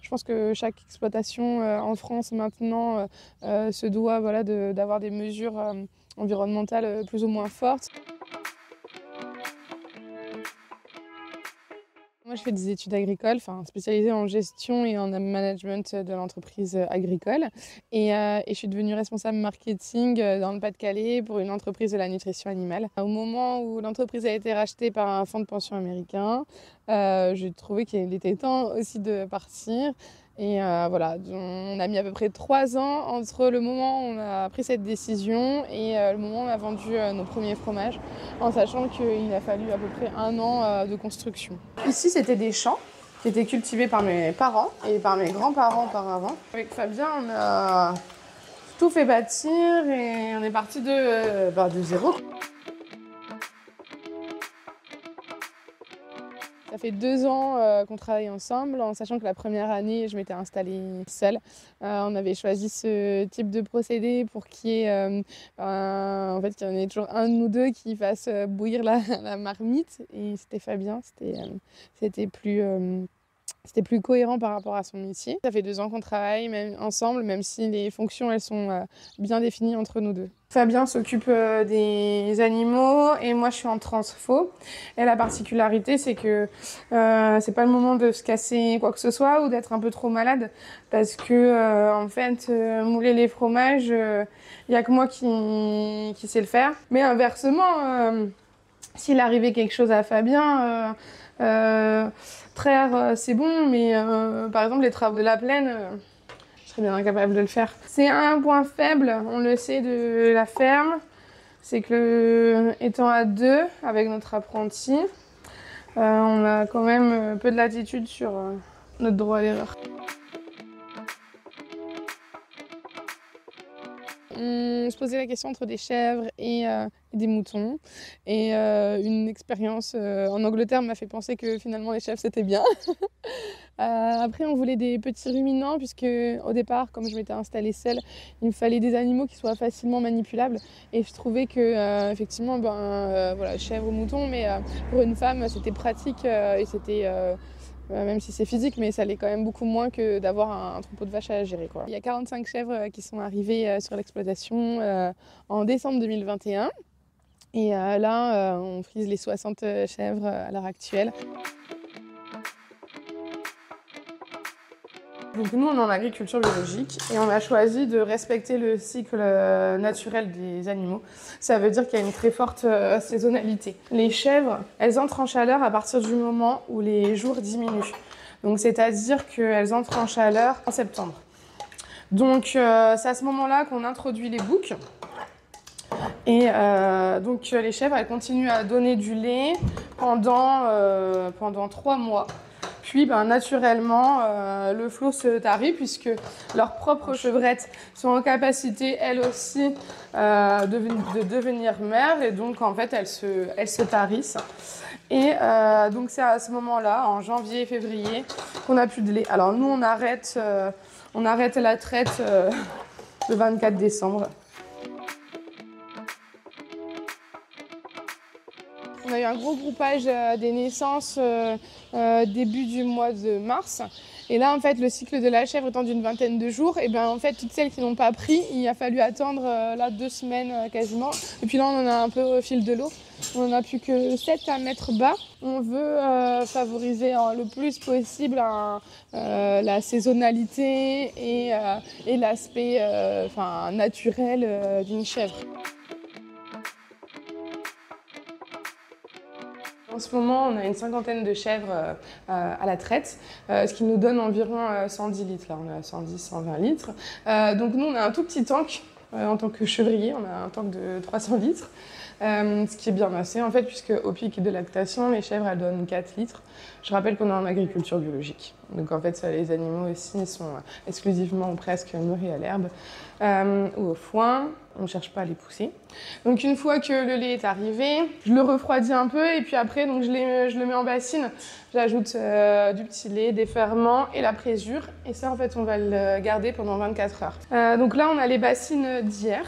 Je pense que chaque exploitation en France maintenant se doit voilà, d'avoir des mesures environnementales plus ou moins fortes. Moi, je fais des études agricoles, enfin spécialisées en gestion et en management de l'entreprise agricole. Et je suis devenue responsable marketing dans le Pas-de-Calais pour une entreprise de la nutrition animale. Au moment où l'entreprise a été rachetée par un fonds de pension américain, j'ai trouvé qu'il était temps aussi de partir. Et voilà, on a mis à peu près 3 ans entre le moment où on a pris cette décision et le moment où on a vendu nos premiers fromages, en sachant qu'il a fallu à peu près 1 an de construction. Ici, c'était des champs qui étaient cultivés par mes parents et par mes grands-parents auparavant. Avec Fabien, on a tout fait bâtir et on est parti de zéro. Ça fait 2 ans qu'on travaille ensemble, en sachant que la première année, je m'étais installée seule. On avait choisi ce type de procédé pour qu'il y ait, en fait, qu'il y en ait toujours un de nous deux qui fasse bouillir la marmite. Et c'était Fabien, c'était plus cohérent par rapport à son métier. Ça fait 2 ans qu'on travaille même ensemble, même si les fonctions elles sont bien définies entre nous deux. Fabien s'occupe des animaux et moi je suis en transfo. Et la particularité c'est que c'est pas le moment de se casser quoi que ce soit ou d'être un peu trop malade parce que en fait mouler les fromages, y a que moi qui sais le faire. Mais inversement, s'il arrivait quelque chose à Fabien, traire, c'est bon, mais par exemple, les travaux de la plaine, je serais bien incapable de le faire. C'est un point faible, on le sait, de la ferme, c'est que étant à 2 avec notre apprenti, on a quand même peu de latitude sur notre droit à l'erreur. On se posait la question entre des chèvres et des moutons. Et une expérience en Angleterre m'a fait penser que finalement les chèvres c'était bien. Après on voulait des petits ruminants puisque au départ, comme je m'étais installée seule, il me fallait des animaux qui soient facilement manipulables. Et je trouvais que effectivement, voilà, chèvres ou moutons, mais pour une femme c'était pratique et c'était même si c'est physique, mais ça l'est quand même beaucoup moins que d'avoir un troupeau de vaches à gérer, quoi. Il y a 45 chèvres qui sont arrivées sur l'exploitation en décembre 2021. Et là, on frise les 60 chèvres à l'heure actuelle. Donc nous, on est en agriculture biologique et on a choisi de respecter le cycle naturel des animaux. Ça veut dire qu'il y a une très forte saisonnalité. Les chèvres, elles entrent en chaleur à partir du moment où les jours diminuent. Donc c'est-à-dire qu'elles entrent en chaleur en septembre. Donc c'est à ce moment-là qu'on introduit les boucs. Et donc les chèvres, elles continuent à donner du lait pendant 3 mois. Puis naturellement, le flot se tarit puisque leurs propres chevrettes sont en capacité, elles aussi, de devenir mères. Et donc, en fait, elles se tarissent. Et donc, c'est à ce moment-là, en janvier et février, qu'on n'a plus de lait. Alors, nous, on arrête la traite le 24 décembre. On a eu un gros groupage des naissances début du mois de mars. Et là, en fait, le cycle de la chèvre étant d'une vingtaine de jours, et bien en fait, toutes celles qui n'ont pas pris, il a fallu attendre là 2 semaines quasiment. Et puis là, on en a un peu au fil de l'eau. On n'en a plus que 7 à mettre bas. On veut favoriser le plus possible la saisonnalité et l'aspect naturel d'une chèvre. En ce moment, on a une 50aine de chèvres à la traite, ce qui nous donne environ 110 litres. Là, on est à 110, 120 litres. Donc nous, on a un tout petit tank en tant que chevrier. On a un tank de 300 litres, ce qui est bien assez en fait, puisque au pic de lactation, les chèvres, elles donnent 4 litres. Je rappelle qu'on est en agriculture biologique. Donc en fait, les animaux ici sont exclusivement ou presque nourris à l'herbe ou au foin. On ne cherche pas à les pousser. Donc une fois que le lait est arrivé, je le refroidis un peu et puis après donc, je le mets en bassine. J'ajoute du petit lait, des ferments et la présure. Et ça en fait on va le garder pendant 24 heures. Donc là on a les bassines d'hier.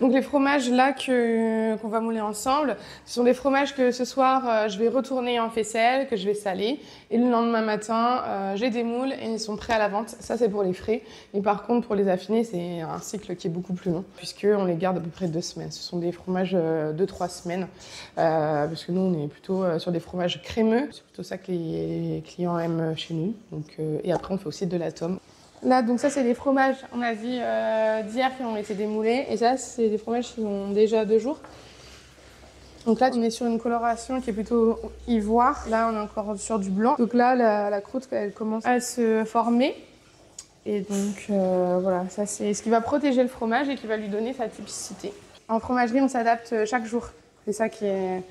Donc les fromages là qu'on va mouler ensemble, ce sont des fromages que ce soir je vais retourner en faisselle, que je vais saler. Et le lendemain matin j'ai des moules et ils sont prêts à la vente. Ça, c'est pour les frais. Et par contre, pour les affinés, c'est un cycle qui est beaucoup plus long, puisqu'on les garde à peu près 2 semaines. Ce sont des fromages de 3 semaines, parce que nous, on est plutôt sur des fromages crémeux. C'est plutôt ça que les clients aiment chez nous. Donc, et après, on fait aussi de l'atome. Là, donc ça, c'est des fromages, on a dit d'hier, qui ont été démoulés. Et ça, c'est des fromages qui ont déjà 2 jours. Donc là, on est sur une coloration qui est plutôt ivoire. Là, on est encore sur du blanc. Donc là, la croûte, elle commence à se former. Et donc, voilà, ça c'est ce qui va protéger le fromage et qui va lui donner sa typicité. En fromagerie, on s'adapte chaque jour. C'est ça qui est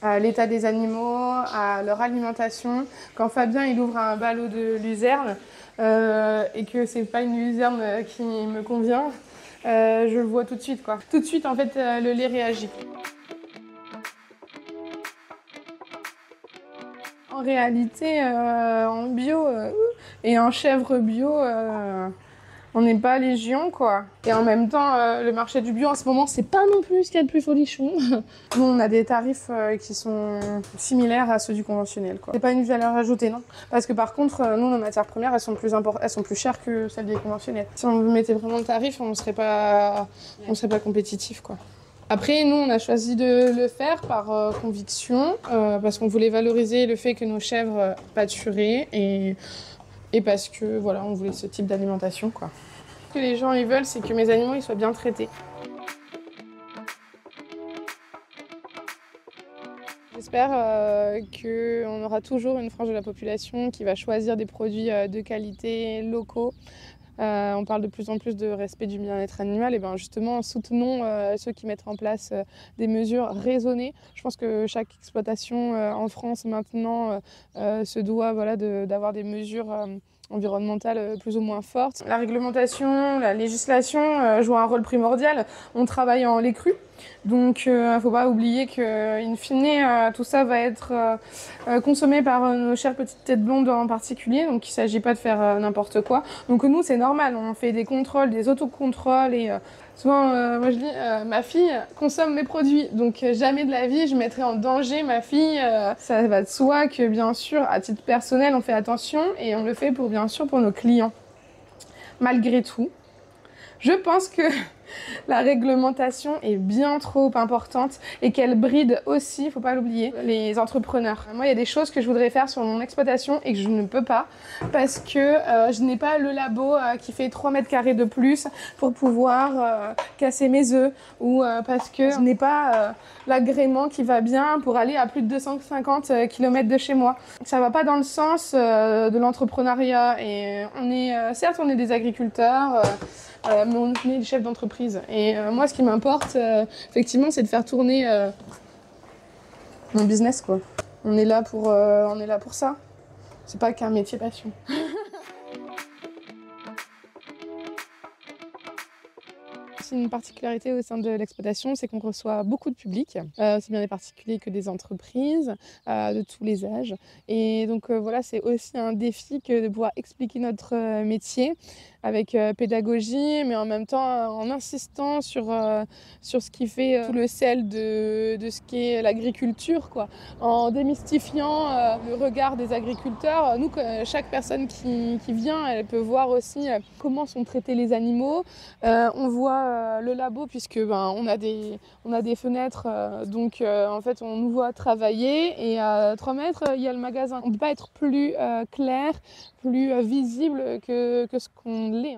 à l'état des animaux, à leur alimentation. Quand Fabien, il ouvre un ballot de luzerne et que c'est pas une luzerne qui me convient, je le vois tout de suite, quoi. Tout de suite, en fait, le lait réagit. En réalité, en bio et en chèvre bio, on n'est pas légion, quoi. Et en même temps, le marché du bio en ce moment, c'est pas non plus ce qu'il y a de plus folichon. Nous, on a des tarifs qui sont similaires à ceux du conventionnel, quoi. C'est pas une valeur ajoutée, non. Parce que par contre, nous, nos matières premières, elles sont plus chères que celles des conventionnels. Si on mettait vraiment le tarif, on serait pas compétitif, quoi. Après, nous, on a choisi de le faire par conviction, parce qu'on voulait valoriser le fait que nos chèvres pâturaient et parce que, voilà, on voulait ce type d'alimentation, quoi. Ce que les gens, ils veulent, c'est que mes animaux, ils soient bien traités. J'espère qu'on aura toujours une frange de la population qui va choisir des produits de qualité, locaux. On parle de plus en plus de respect du bien-être animal, et bien justement soutenons ceux qui mettent en place des mesures raisonnées. Je pense que chaque exploitation en France maintenant se doit, voilà, d'avoir des mesures environnementales plus ou moins fortes. La réglementation, la législation jouent un rôle primordial. On travaille en lait cru. Donc il ne faut pas oublier qu'in fine, tout ça va être consommé par nos chères petites têtes blondes en particulier. Donc il ne s'agit pas de faire n'importe quoi. Donc nous, c'est normal, on fait des contrôles, des autocontrôles. Et souvent, moi je dis, ma fille consomme mes produits. Donc jamais de la vie, je mettrai en danger ma fille. Ça va de soi que bien sûr, à titre personnel, on fait attention. Et on le fait bien sûr pour nos clients. Malgré tout, je pense que la réglementation est bien trop importante et qu'elle bride aussi, il faut pas l'oublier, les entrepreneurs. Moi, il y a des choses que je voudrais faire sur mon exploitation et que je ne peux pas parce que je n'ai pas le labo qui fait 3 mètres carrés de plus pour pouvoir casser mes œufs ou parce que je n'ai pas l'agrément qui va bien pour aller à plus de 250 km de chez moi. Ça va pas dans le sens de l'entrepreneuriat et certes, on est des agriculteurs, mais on est des chefs d'entreprise. Et moi, ce qui m'importe, effectivement, c'est de faire tourner mon business, quoi. On est là pour ça. C'est pas qu'un métier passion. C'est une particularité au sein de l'exploitation, c'est qu'on reçoit beaucoup de public, aussi bien des particuliers que des entreprises, de tous les âges. Et donc voilà, c'est aussi un défi que de pouvoir expliquer notre métier avec pédagogie, mais en même temps en insistant sur ce qui fait tout le sel de ce qu'est l'agriculture, quoi. En démystifiant le regard des agriculteurs. Nous, chaque personne qui vient, elle peut voir aussi comment sont traités les animaux. On voit le labo puisque on a des fenêtres, donc en fait on nous voit travailler et à 3 mètres il y a le magasin. On ne peut pas être plus clair, plus visible que ce qu'on l'est.